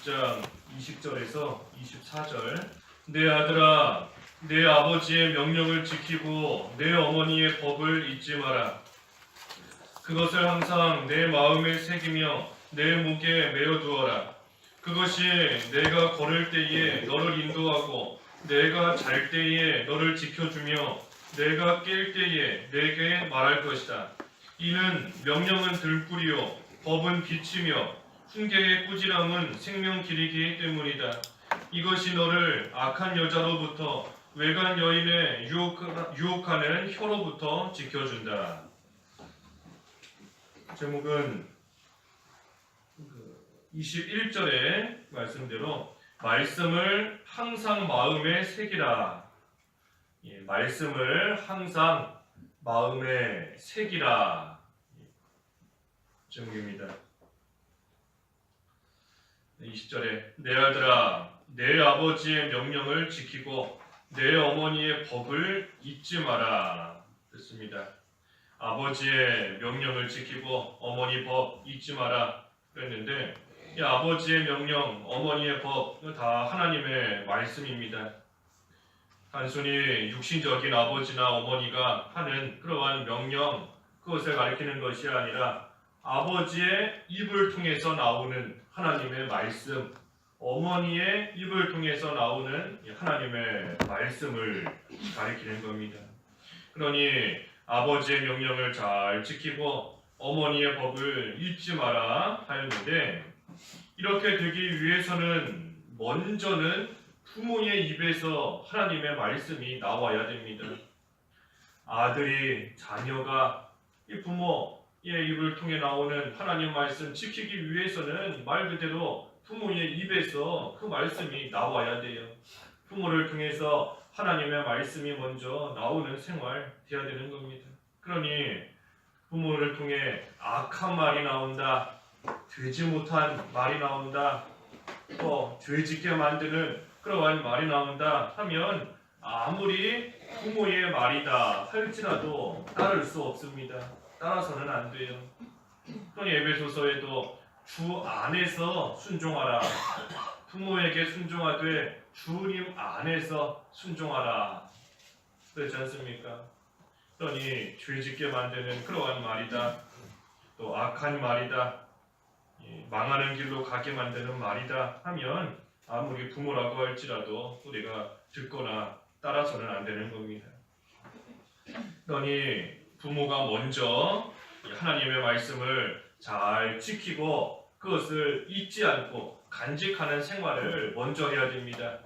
장 20절에서 24절. 내 아들아, 내 아버지의 명령을 지키고 내 어머니의 법을 잊지 마라. 그것을 항상 내 마음에 새기며 내 목에 메어두어라. 그것이 내가 걸을 때에 너를 인도하고 내가 잘 때에 너를 지켜주며 내가 깰 때에 내게 말할 것이다. 이는 명령은 들뿌리요 법은 빛이며 훈계의 꾸지람은 생명 길이기 때문이다. 이것이 너를 악한 여자로부터 외간 여인의 유혹하는 혀로부터 지켜준다. 제목은 21절의 말씀대로 말씀을 항상 마음에 새기라. 말씀을 항상 마음에 새기라. 제목입니다. 20절에 내 아들아, 내 아버지의 명령을 지키고 내 어머니의 법을 잊지 마라. 그렇습니다. 아버지의 명령을 지키고 어머니 법 잊지 마라 그랬는데, 이 아버지의 명령, 어머니의 법 다 하나님의 말씀입니다. 단순히 육신적인 아버지나 어머니가 하는 그러한 명령, 그것을 가리키는 것이 아니라 아버지의 입을 통해서 나오는 하나님의 말씀, 어머니의 입을 통해서 나오는 하나님의 말씀을 가리키는 겁니다. 그러니 아버지의 명령을 잘 지키고 어머니의 법을 잊지 마라 하였는데, 이렇게 되기 위해서는 먼저는 부모의 입에서 하나님의 말씀이 나와야 됩니다. 아들이, 자녀가 이 부모의 입을 통해 나오는 하나님 말씀 지키기 위해서는 말 그대로 부모의 입에서 그 말씀이 나와야 돼요. 부모를 통해서 하나님의 말씀이 먼저 나오는 생활 되어야 되는 겁니다. 그러니 부모를 통해 악한 말이 나온다, 되지 못한 말이 나온다, 또 죄짓게 만드는 그러한 말이 나온다 하면 아무리 부모의 말이다 할지라도 따를 수 없습니다. 따라서는 안 돼요. 그러니 에베소서에도 주 안에서 순종하라, 부모에게 순종하되 주님 안에서 순종하라 그렇지 않습니까? 그러니 죄짓게 만드는 그러한 말이다, 또 악한 말이다, 망하는 길로 가게 만드는 말이다 하면 아무리 부모라고 할지라도 우리가 듣거나 따라서는 안 되는 겁니다. 그러니 부모가 먼저 하나님의 말씀을 잘 지키고 그것을 잊지 않고 간직하는 생활을 먼저 해야 됩니다.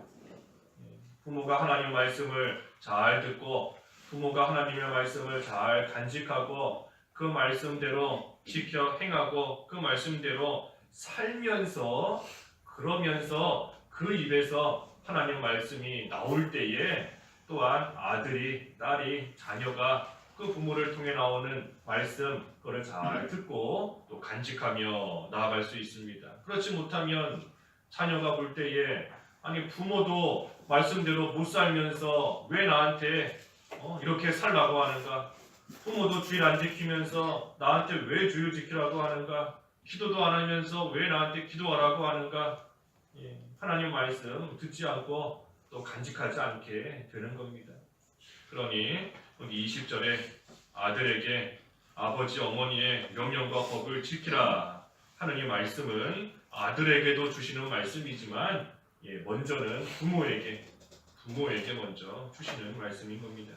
부모가 하나님 말씀을 잘 듣고 부모가 하나님의 말씀을 잘 간직하고 그 말씀대로 지켜 행하고 그 말씀대로 살면서, 그러면서 그 입에서 하나님 말씀이 나올 때에 또한 아들이, 딸이, 자녀가 그 부모를 통해 나오는 말씀 그걸 잘 듣고 또 간직하며 나아갈 수 있습니다. 그렇지 못하면 자녀가 볼 때에 아니 부모도 말씀대로 못 살면서 왜 나한테 이렇게 살라고 하는가? 부모도 주일 안 지키면서 나한테 왜 주일 지키라고 하는가? 기도도 안 하면서 왜 나한테 기도하라고 하는가? 하나님 말씀 듣지 않고 또 간직하지 않게 되는 겁니다. 그러니 여기 20절에 아들에게 아버지 어머니의 명령과 법을 지키라 하는 이 말씀은 아들에게도 주시는 말씀이지만 먼저는 부모에게 먼저 주시는 말씀인 겁니다.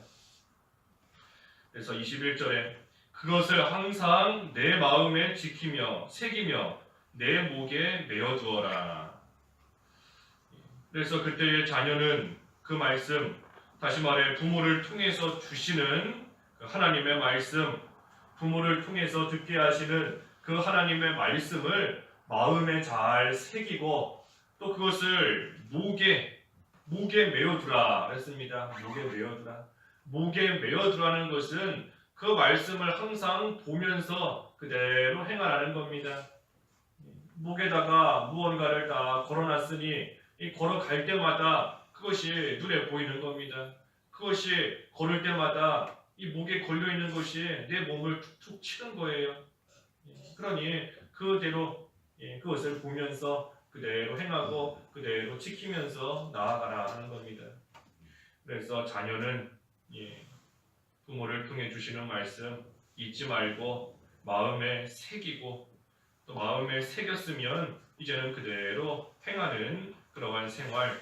그래서 21절에 그것을 항상 내 마음에 지키며 새기며 내 목에 메어두어라. 그래서 그때의 자녀는 그 말씀, 다시 말해 부모를 통해서 주시는 그 하나님의 말씀, 부모를 통해서 듣게 하시는 그 하나님의 말씀을 마음에 잘 새기고 또 그것을 목에 메어두라 했습니다. 목에 메어두라. 목에 메어두라는 것은 그 말씀을 항상 보면서 그대로 행하라는 겁니다. 목에다가 무언가를 다 걸어놨으니 이 걸어갈 때마다 그것이 눈에 보이는 겁니다. 그것이 걸을 때마다 이 목에 걸려있는 것이 내 몸을 툭툭 치는 거예요. 그러니 그대로 그것을 보면서 그대로 행하고 그대로 지키면서 나아가라 하는 겁니다. 그래서 자녀는 부모를 통해 주시는 말씀 잊지 말고 마음에 새기고 또 마음에 새겼으면 이제는 그대로 행하는 그러한 생활.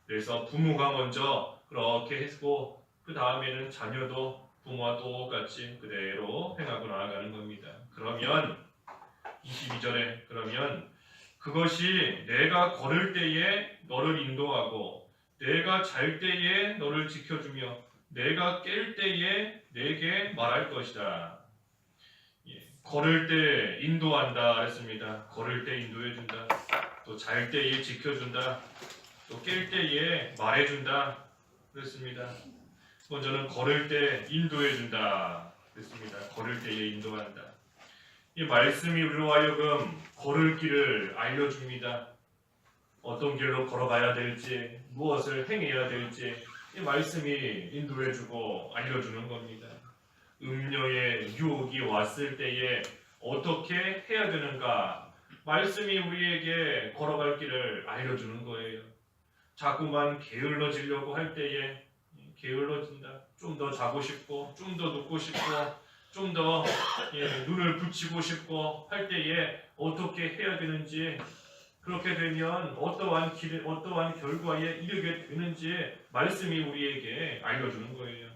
그래서 부모가 먼저 그렇게 했고 그 다음에는 자녀도 부모와 똑같이 그대로 행하고 나아가는 겁니다. 그러면 22절에 그러면 그것이 내가 걸을 때에 너를 인도하고 내가 잘 때에 너를 지켜주며 내가 깰 때에 내게 말할 것이다. 걸을 때 인도한다 했습니다. 걸을 때 인도해준다. 또 잘 때에 지켜준다. 또 깰 때에 말해준다 그랬습니다. 먼저는 걸을 때 인도해준다 그랬습니다. 걸을 때에 인도한다. 이 말씀이 우리로 하여금 걸을 길을 알려줍니다. 어떤 길로 걸어가야 될지 무엇을 행해야 될지 이 말씀이 인도해주고 알려주는 겁니다. 음녀의 유혹이 왔을 때에 어떻게 해야 되는가 말씀이 우리에게 걸어갈 길을 알려주는 거예요. 자꾸만 게을러지려고 할 때에 게을러진다. 좀 더 자고 싶고 좀 더 눕고 싶고 좀 더 눈을 붙이고 싶고 할 때에 어떻게 해야 되는지 그렇게 되면 어떠한 결과에 이르게 되는지 말씀이 우리에게 알려주는 거예요.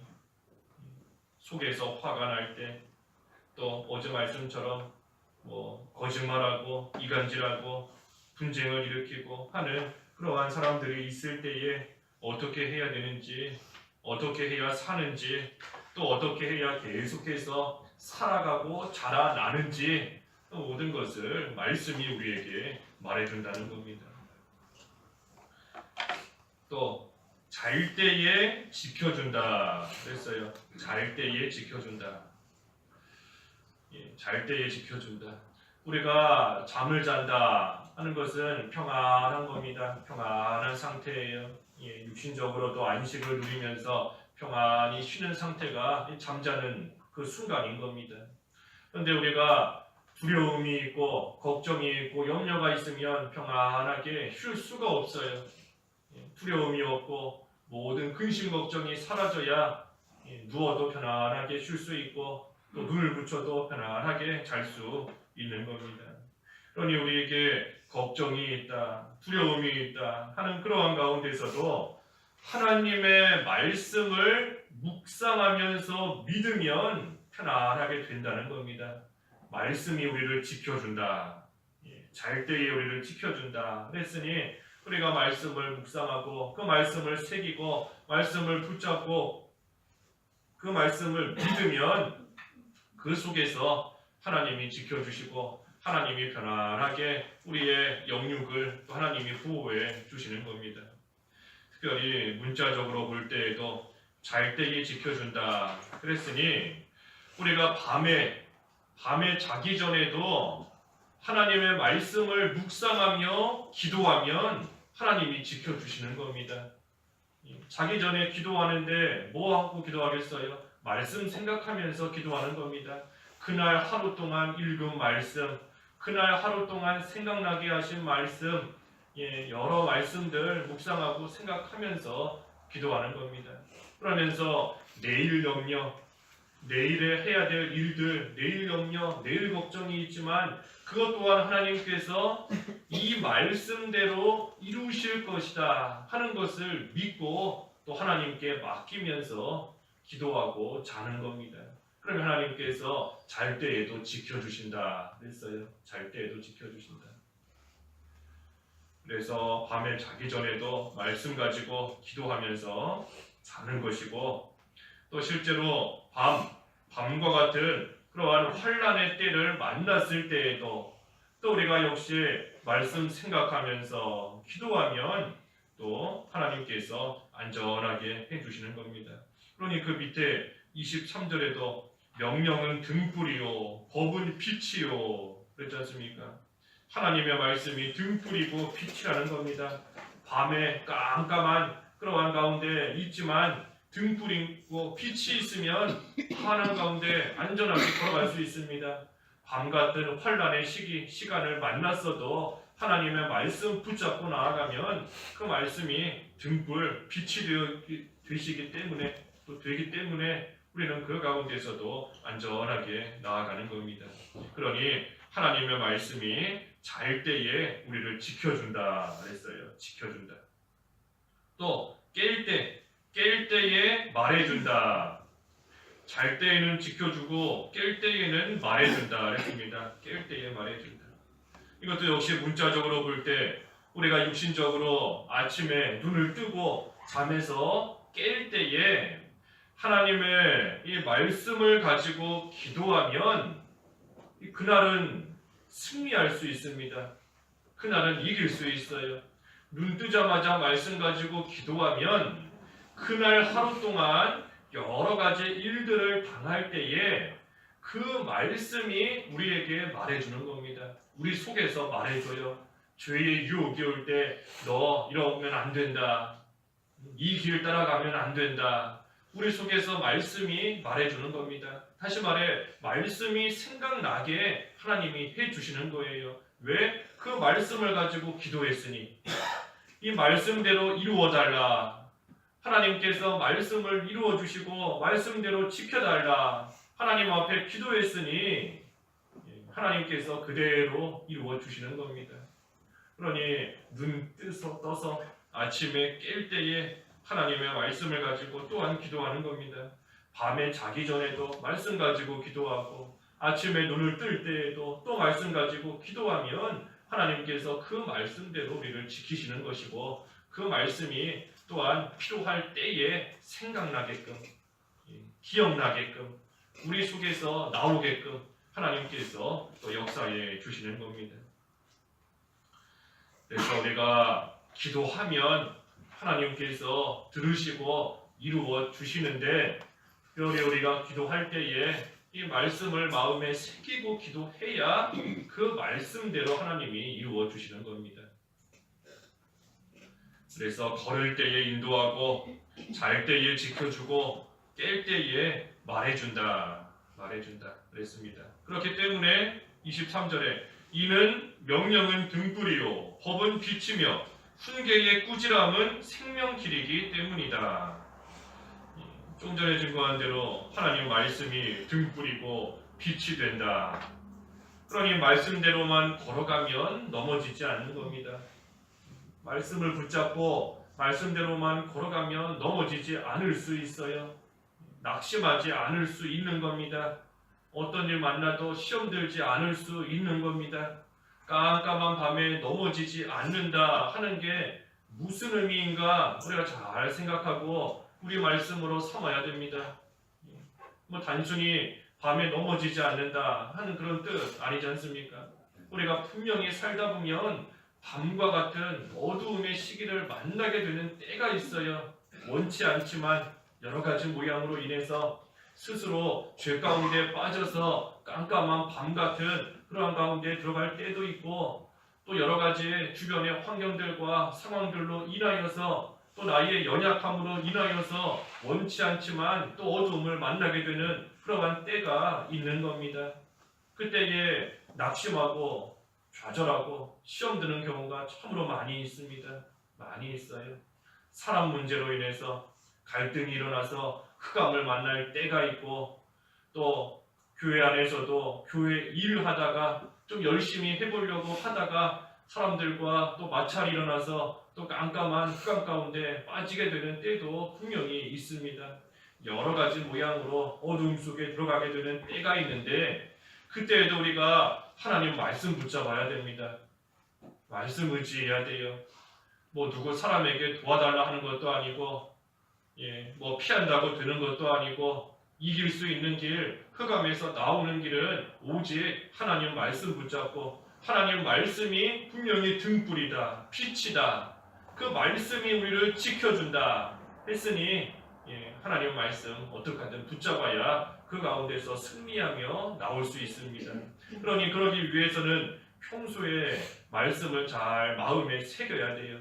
속에서 화가 날 때 또 어제 말씀처럼 거짓말하고 이간질하고 분쟁을 일으키고 하는 그러한 사람들이 있을 때에 어떻게 해야 되는지 어떻게 해야 사는지 또 어떻게 해야 계속해서 살아가고 자라나는지 모든 것을 말씀이 우리에게 말해준다는 겁니다. 또 잘 때에 지켜준다 그랬어요. 잘 때에 지켜준다. 잘 때에 지켜준다. 우리가 잠을 잔다 하는 것은 평안한 겁니다. 평안한 상태예요. 육신적으로도 안식을 누리면서 평안히 쉬는 상태가 잠자는 그 순간인 겁니다. 그런데 우리가 두려움이 있고 걱정이 있고 염려가 있으면 평안하게 쉴 수가 없어요. 두려움이 없고 모든 근심 걱정이 사라져야 누워도 편안하게 쉴 수 있고 또 눈을 붙여도 편안하게 잘 수 있는 겁니다. 그러니 우리에게 걱정이 있다, 두려움이 있다 하는 그러한 가운데서도 하나님의 말씀을 묵상하면서 믿으면 편안하게 된다는 겁니다. 말씀이 우리를 지켜준다. 잘 때에 우리를 지켜준다. 그랬으니 우리가 말씀을 묵상하고 그 말씀을 새기고 말씀을 붙잡고 그 말씀을 믿으면 그 속에서 하나님이 지켜주시고 하나님이 편안하게 우리의 영육을 또 하나님이 보호해 주시는 겁니다. 특별히 문자적으로 볼 때에도 잘 때에 지켜준다 그랬으니 우리가 밤에 자기 전에도 하나님의 말씀을 묵상하며 기도하면 하나님이 지켜주시는 겁니다. 자기 전에 기도하는데 뭐 하고 기도하겠어요? 말씀 생각하면서 기도하는 겁니다. 그날 하루 동안 읽은 말씀, 그날 하루 동안 생각나게 하신 말씀, 여러 말씀들 묵상하고 생각하면서 기도하는 겁니다. 그러면서 내일 염려, 내일에 해야 될 일들, 내일 염려, 내일 걱정이 있지만 그것 또한 하나님께서 이 말씀대로 이루실 것이다 하는 것을 믿고 또 하나님께 맡기면서 기도하고 자는 겁니다. 그러면 하나님께서 잘 때에도 지켜주신다 그랬어요. 잘 때에도 지켜주신다. 그래서 밤에 자기 전에도 말씀 가지고 기도하면서 자는 것이고 또 실제로 밤과 같은 그러한 환난의 때를 만났을 때에도 또 우리가 역시 말씀 생각하면서 기도하면 또 하나님께서 안전하게 해주시는 겁니다. 그러니 그 밑에 23절에도 명령은 등불이요 법은 빛이요 그랬지 않습니까? 하나님의 말씀이 등불이고 빛이라는 겁니다. 밤에 깜깜한 그러한 가운데 있지만 등불이고 빛이 있으면 환난 가운데 안전하게 걸어갈 수 있습니다. 밤 같은 환난의 시간을 만났어도 하나님의 말씀 붙잡고 나아가면 그 말씀이 등불, 빛이 되시기 때문에 또 되기 때문에 우리는 그 가운데서도 안전하게 나아가는 겁니다. 그러니 하나님의 말씀이 잘 때에 우리를 지켜준다 그랬어요. 지켜준다. 또 깰 때에 말해준다. 잘 때에는 지켜주고 깰 때에는 말해준다 그랬습니다. 깰 때에 말해준다. 이것도 역시 문자적으로 볼 때 우리가 육신적으로 아침에 눈을 뜨고 잠에서 깰 때에 하나님의 이 말씀을 가지고 기도하면 그날은 승리할 수 있습니다. 그날은 이길 수 있어요. 눈 뜨자마자 말씀 가지고 기도하면 그날 하루 동안 여러 가지 일들을 당할 때에 그 말씀이 우리에게 말해주는 겁니다. 우리 속에서 말해줘요. 죄의 유혹이 올 때 너 이러면 안 된다. 이 길 따라가면 안 된다. 우리 속에서 말씀이 말해주는 겁니다. 다시 말해 말씀이 생각나게 하나님이 해주시는 거예요. 왜? 그 말씀을 가지고 기도했으니 이 말씀대로 이루어달라. 하나님께서 말씀을 이루어주시고 말씀대로 지켜달라. 하나님 앞에 기도했으니 하나님께서 그대로 이루어주시는 겁니다. 그러니 눈 떠서 아침에 깰 때에 하나님의 말씀을 가지고 또한 기도하는 겁니다. 밤에 자기 전에도 말씀 가지고 기도하고 아침에 눈을 뜰 때에도 또 말씀 가지고 기도하면 하나님께서 그 말씀대로 우리를 지키시는 것이고 그 말씀이 또한 필요할 때에 생각나게끔 기억나게끔 우리 속에서 나오게끔 하나님께서 또 역사해 주시는 겁니다. 그래서 우리가 기도하면 하나님께서 들으시고 이루어 주시는데 특별히 우리가 기도할 때에 이 말씀을 마음에 새기고 기도해야 그 말씀대로 하나님이 이루어 주시는 겁니다. 그래서 걸을 때에 인도하고 잘 때에 지켜주고 깰 때에 말해준다 그랬습니다. 그렇기 때문에 23절에 이는 명령은 등불이요 법은 빛이며 훈계의 꾸지람은 생명길이기 때문이다. 좀 전에 증거한 대로 하나님 말씀이 등불이고 빛이 된다. 그러니 말씀대로만 걸어가면 넘어지지 않는 겁니다. 말씀을 붙잡고 말씀대로만 걸어가면 넘어지지 않을 수 있어요. 낙심하지 않을 수 있는 겁니다. 어떤 일 만나도 시험 들지 않을 수 있는 겁니다. 깜깜한 밤에 넘어지지 않는다 하는 게 무슨 의미인가 우리가 잘 생각하고 우리 말씀으로 삼아야 됩니다. 단순히 밤에 넘어지지 않는다 하는 그런 뜻 아니지 않습니까? 우리가 분명히 살다 보면 밤과 같은 어두움의 시기를 만나게 되는 때가 있어요. 원치 않지만 여러 가지 모양으로 인해서 스스로 죄 가운데 빠져서 깜깜한 밤 같은 그러한 가운데 들어갈 때도 있고 또 여러 가지 주변의 환경들과 상황들로 인하여서 또 나의 연약함으로 인하여서 원치 않지만 또 어두움을 만나게 되는 그러한 때가 있는 겁니다. 그때에 낙심하고 좌절하고 시험 드는 경우가 참으로 많이 있습니다. 많이 있어요. 사람 문제로 인해서 갈등이 일어나서 흑암을 만날 때가 있고 또 교회 안에서도 교회 일을 하다가 좀 열심히 해보려고 하다가 사람들과 또 마찰이 일어나서 또 깜깜한 흑암 가운데 빠지게 되는 때도 분명히 있습니다. 여러 가지 모양으로 어두움 속에 들어가게 되는 때가 있는데 그때에도 우리가 하나님 말씀 붙잡아야 됩니다. 말씀 의지해야 돼요. 누구 사람에게 도와달라 하는 것도 아니고 피한다고 되는 것도 아니고 이길 수 있는 길, 흑암에서 나오는 길은 오직 하나님 말씀 붙잡고 하나님 말씀이 분명히 등불이다, 빛이다. 그 말씀이 우리를 지켜준다 했으니 하나님 말씀 어떻게 하든 붙잡아야 그 가운데서 승리하며 나올 수 있습니다. 그러니 그러기 위해서는 평소에 말씀을 잘 마음에 새겨야 돼요.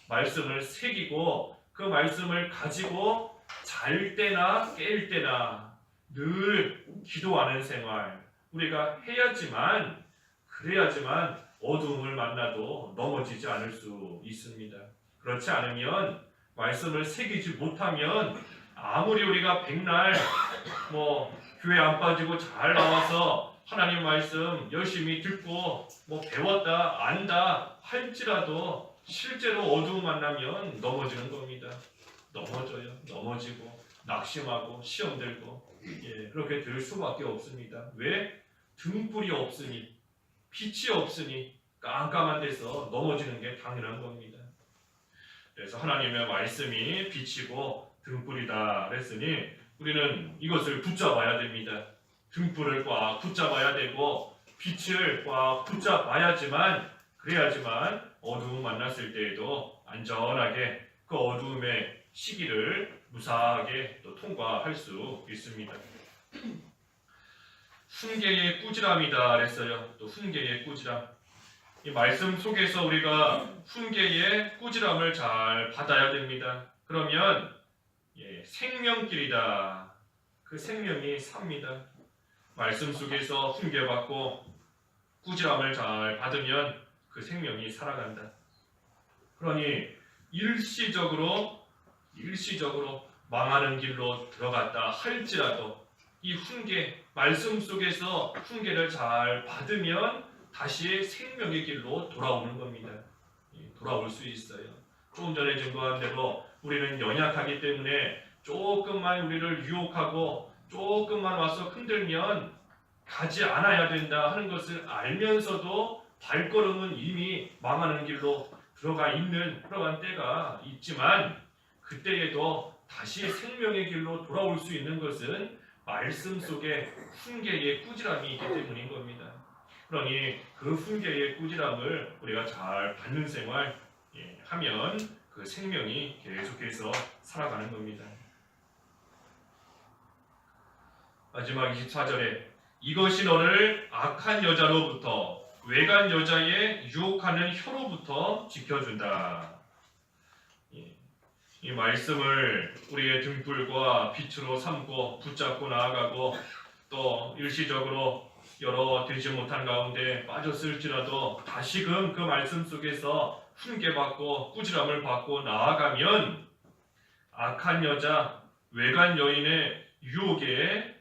말씀을 새기고 그 말씀을 가지고 잘 때나 깰 때나 늘 기도하는 생활 우리가 해야지만 그래야지만 어두움을 만나도 넘어지지 않을 수 있습니다. 그렇지 않으면 말씀을 새기지 못하면 아무리 우리가 백날 교회 안 빠지고 잘 나와서 하나님 말씀 열심히 듣고 배웠다 안다 할지라도 실제로 어두움 만나면 넘어지는 겁니다. 넘어지고 낙심하고 시험 들고 그렇게 될 수밖에 없습니다. 왜? 등불이 없으니, 빛이 없으니 깜깜한 데서 넘어지는 게 당연한 겁니다. 그래서 하나님의 말씀이 빛이고 등불이다 그랬으니 우리는 이것을 붙잡아야 됩니다. 등불을 꽉 붙잡아야 되고 빛을 꽉 붙잡아야지만 그래야지만 어두움 만났을 때에도 안전하게 그 어두움의 시기를 무사하게 또 통과할 수 있습니다. 훈계의 꾸지람이다 그랬어요. 또 훈계의 꾸지람. 이 말씀 속에서 우리가 훈계의 꾸지람을 잘 받아야 됩니다. 그러면 생명길이다. 그 생명이 삽니다. 말씀 속에서 훈계받고 꾸지람을 잘 받으면 그 생명이 살아간다. 그러니 일시적으로 망하는 길로 들어갔다 할지라도 이 훈계, 말씀 속에서 훈계를 잘 받으면 다시 생명의 길로 돌아오는 겁니다. 돌아올 수 있어요. 조금 전에 증거한 대로 우리는 연약하기 때문에 조금만 우리를 유혹하고 조금만 와서 흔들면 가지 않아야 된다 하는 것을 알면서도 발걸음은 이미 망하는 길로 들어간 때가 있지만 그때에도 다시 생명의 길로 돌아올 수 있는 것은 말씀 속에 훈계의 꾸지람이 있기 때문인 겁니다. 그러니 그 훈계의 꾸지람을 우리가 잘 받는 생활 하면 그 생명이 계속해서 살아가는 겁니다. 마지막 24절에 이것이 너를 악한 여자로부터 외간 여자의 유혹하는 혀로부터 지켜준다. 이 말씀을 우리의 등불과 빛으로 삼고 붙잡고 나아가고 또 일시적으로 여러 되지 못한 가운데 빠졌을지라도 다시금 그 말씀 속에서 훈계받고 꾸지람을 받고 나아가면 악한 여자, 외간 여인의 유혹에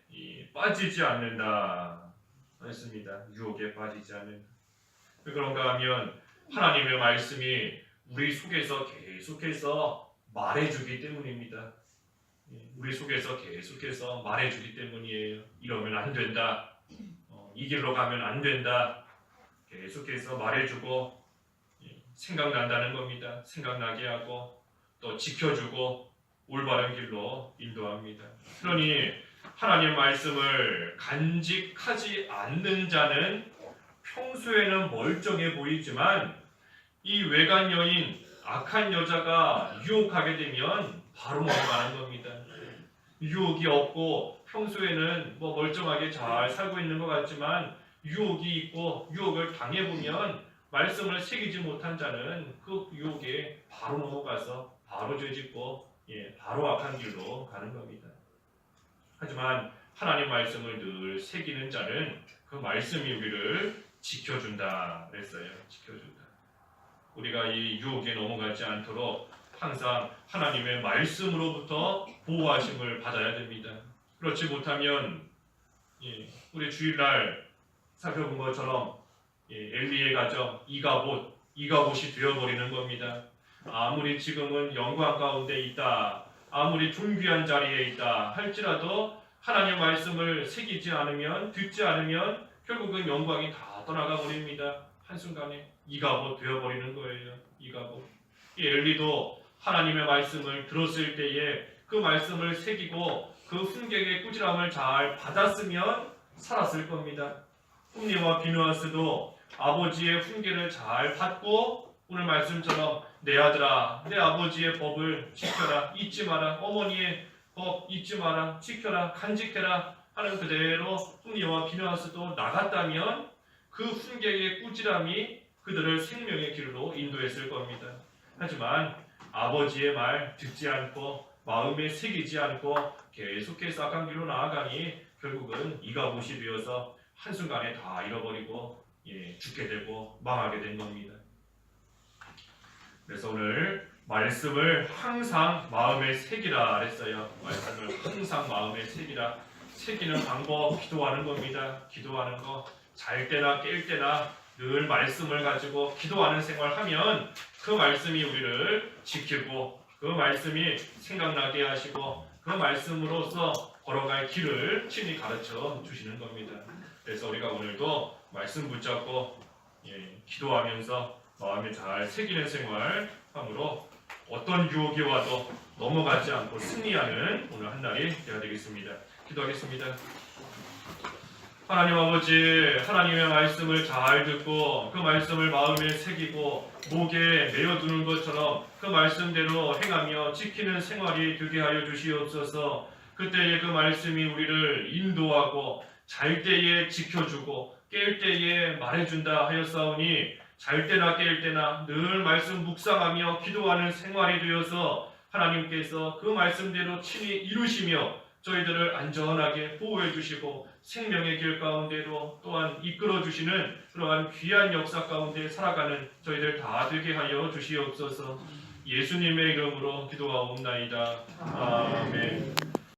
빠지지 않는다 했습니다. 유혹에 빠지지 않는다. 그런가 하면 하나님의 말씀이 우리 속에서 계속해서 말해주기 때문입니다. 우리 속에서 계속해서 말해주기 때문이에요. 이러면 안 된다. 이 길로 가면 안 된다. 계속해서 말해주고 생각난다는 겁니다. 생각나게 하고 또 지켜주고 올바른 길로 인도합니다. 그러니 하나님 말씀을 간직하지 않는 자는 평소에는 멀쩡해 보이지만 이 외간 여인, 악한 여자가 유혹하게 되면 바로 넘어가는 겁니다. 유혹이 없고 평소에는 멀쩡하게 잘 살고 있는 것 같지만 유혹이 있고 유혹을 당해보면 말씀을 새기지 못한 자는 그 유혹에 바로 넘어가서 바로 죄짓고 바로 악한 길로 가는 겁니다. 하지만 하나님 말씀을 늘 새기는 자는 그 말씀이 우리를 지켜준다 그랬어요. 지켜준다. 우리가 이 유혹에 넘어가지 않도록 항상 하나님의 말씀으로부터 보호하심을 받아야 됩니다. 그렇지 못하면 우리 주일날 살펴본 것처럼 엘리의 가정 이가봇이 되어버리는 겁니다. 아무리 지금은 영광 가운데 있다, 아무리 존귀한 자리에 있다 할지라도 하나님 말씀을 새기지 않으면, 듣지 않으면 결국은 영광이 다 떠나가 버립니다. 한순간에 이가봇 되어버리는 거예요. 이가봇. 이 엘리도 하나님의 말씀을 들었을 때에 그 말씀을 새기고 그 훈계의 꾸지람을 잘 받았으면 살았을 겁니다. 홈리와 비누아스도 아버지의 훈계를 잘 받고 오늘 말씀처럼 내 아들아, 내 아버지의 법을 지켜라, 잊지 마라, 어머니의 법 잊지 마라, 지켜라, 간직해라 하는 그대로 홈리와 비누아스도 나갔다면 그 훈계의 꾸지람이 그들을 생명의 길로 인도했을 겁니다. 하지만 아버지의 말 듣지 않고 마음에 새기지 않고 계속해서 악한 길로 나아가니 결국은 이가봇이 되어서 한순간에 다 잃어버리고 죽게 되고 망하게 된 겁니다. 그래서 오늘 말씀을 항상 마음에 새기라 그랬어요. 말씀을 항상 마음에 새기라. 새기는 방법 기도하는 겁니다. 기도하는 거. 잘 때나 깰 때나 늘 말씀을 가지고 기도하는 생활하면 그 말씀이 우리를 지키고 그 말씀이 생각나게 하시고 그 말씀으로서 걸어갈 길을 친히 가르쳐 주시는 겁니다. 그래서 우리가 오늘도 말씀 붙잡고 기도하면서 마음에 잘 새기는 생활 함으로 어떤 유혹이 와도 넘어가지 않고 승리하는 오늘 한 날이 되어야 되겠습니다. 기도하겠습니다. 하나님 아버지, 하나님의 말씀을 잘 듣고 그 말씀을 마음에 새기고 목에 메어두는 것처럼 그 말씀대로 행하며 지키는 생활이 되게 하여 주시옵소서. 그때에 그 말씀이 우리를 인도하고 잘 때에 지켜주고 깰 때에 말해준다 하였사오니 잘 때나 깰 때나 늘 말씀 묵상하며 기도하는 생활이 되어서 하나님께서 그 말씀대로 친히 이루시며 저희들을 안전하게 보호해 주시고 생명의 길 가운데로 또한 이끌어 주시는 그러한 귀한 역사 가운데 살아가는 저희들 다 되게 하여 주시옵소서. 예수님의 이름으로 기도하옵나이다. 아멘.